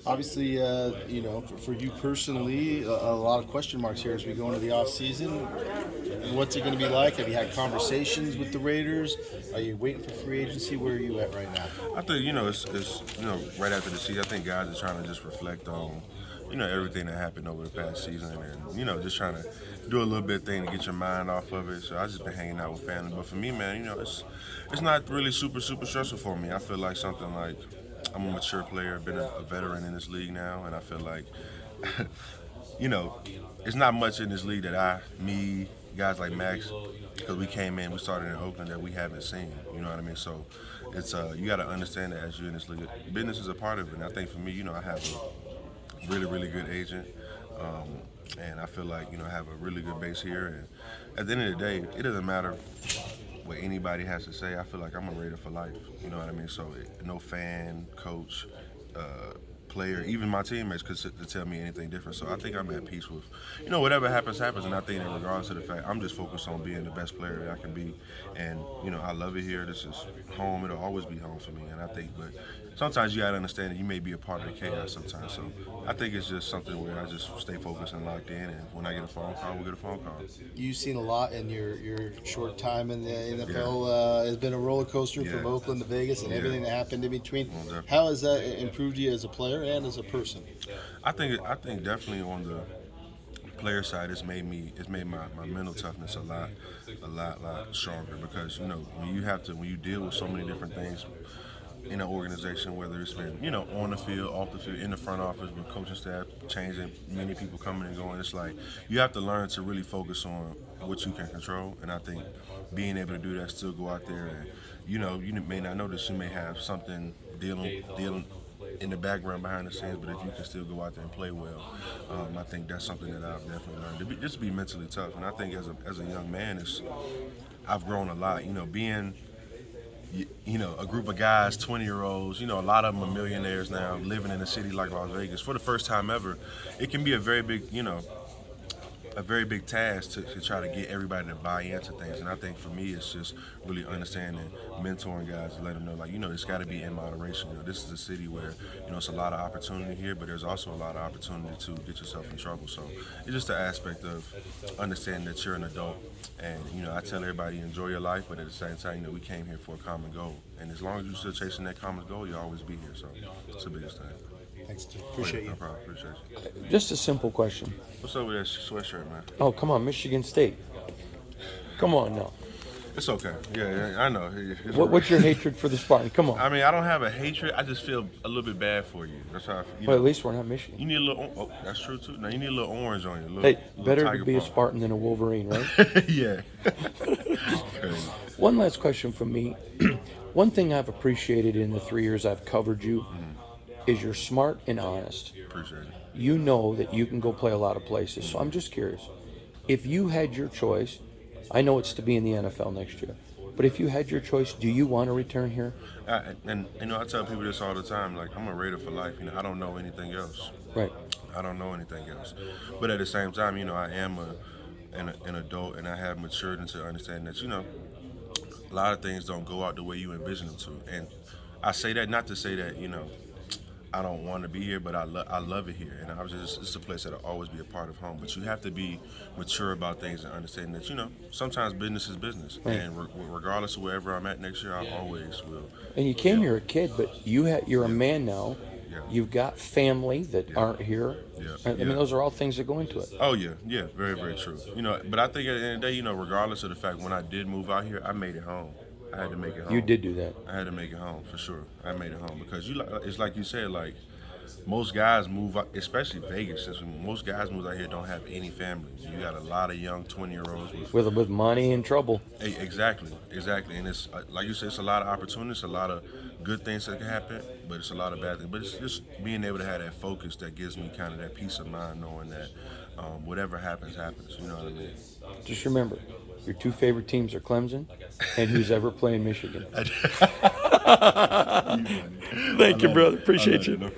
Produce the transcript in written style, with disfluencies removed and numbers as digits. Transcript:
Obviously, for you personally, a lot of question marks here as we go into the off season. What's it going to be like? Have you had conversations with the Raiders? Are you waiting for free agency? Where are you at right now? I think it's right after the season. I think guys are trying to just reflect on everything that happened over the past season, and just trying to do a little bit thing to get your mind off of it. So I just been hanging out with family. But for me, man, it's not really super stressful for me. I feel like something like I'm a mature player, been a veteran in this league now, and I feel like you know, it's not much in this league that me, guys like Max, because we came in, we started in Oakland that we haven't seen. You know what I mean? So it's you got to understand that as you're in this league, business is a part of it. And I think for me, I have a really good agent, and I feel like I have a really good base here. And at the end of the day, it doesn't matter what anybody has to say. I feel like I'm a Raider for life. You know what I mean? So no fan, coach, player, even my teammates could sit to tell me anything different. So I think I'm at peace with, whatever happens, happens. And I think that regardless of the fact, I'm just focused on being the best player that I can be. And, I love it here. This is home. It'll always be home for me. And I think, but sometimes you got to understand that you may be a part of the chaos sometimes. So I think it's just something where I just stay focused and locked in. And when I get a phone call, we'll get a phone call. You've seen a lot in your short time in the NFL. Has been a roller coaster from Oakland to Vegas and everything that happened in between. How has that improved you as a player and as a person? I think definitely on the player side, it's made my mental toughness a lot stronger because when you deal with so many different things in an organization, whether it's been on the field, off the field, in the front office with coaching staff changing, many people coming and going. It's like you have to learn to really focus on what you can control, and I think being able to do that, still go out there and you may not notice, you may have something dealing in the background behind the scenes, but if you can still go out there and play well, I think that's something that I've definitely learned. Just be mentally tough, and I think as a young man, I've grown a lot. Being a group of guys, 20-year-olds, a lot of them are millionaires now, living in a city like Las Vegas for the first time ever. It can be a very big task to try to get everybody to buy into things. And I think for me, it's just really understanding, mentoring guys, to let them know, like, it's got to be in moderation. This is a city where, it's a lot of opportunity here, but there's also a lot of opportunity to get yourself in trouble. So it's just the aspect of understanding that you're an adult. And, I tell everybody, enjoy your life, but at the same time, we came here for a common goal. And as long as you're still chasing that common goal, you'll always be here. So it's the biggest thing. Thanks, Tim. Appreciate you. No problem. Appreciate you. Just a simple question. What's up with that sweatshirt, man? Oh, come on, Michigan State. Come on now. It's okay. Yeah, I know. What's your hatred for the Spartan? Come on. I mean, I don't have a hatred. I just feel a little bit bad for you. That's how I feel. Well, at least we're not Michigan. You need a little. Oh, that's true too. Now you need a little orange on you. Hey, better to be a Spartan than a Wolverine, right? Yeah. One last question from me. One thing I've appreciated in the 3 years I've covered you is you're smart and honest. Appreciate it. You know that you can go play a lot of places. So I'm just curious. If you had your choice, I know it's to be in the NFL next year, but if you had your choice, do you want to return here? And I tell people this all the time. Like, I'm a Raider for life. I don't know anything else. Right. I don't know anything else. But at the same time, I am an adult, and I have matured into understanding that a lot of things don't go out the way you envision them to. And I say that not to say that I don't want to be here, but I love it here, and it's a place that'll always be a part of home. But you have to be mature about things and understand that sometimes business is business, right. And regardless of wherever I'm at next year, I always will. And you came here a kid, but you're a man now. Yeah. You've got family that aren't here. Yeah. I mean, those are all things that go into it. Oh yeah, very very true. But I think at the end of the day, regardless of the fact when I did move out here, I made it home. I had to make it home. You did do that. I had to make it home for sure. I made it home because it's like you said, like most guys move out, especially Vegas. Since most guys move out here don't have any families. You got a lot of young 20-year-olds with money and trouble. Exactly, and it's like you said, it's a lot of opportunities, a lot of good things that can happen, but it's a lot of bad things. But it's just being able to have that focus that gives me kind of that peace of mind, knowing that whatever happens, happens. You know what I mean? Just remember, your two favorite teams are Clemson and who's ever playing Michigan. Thank you, brother. Appreciate you.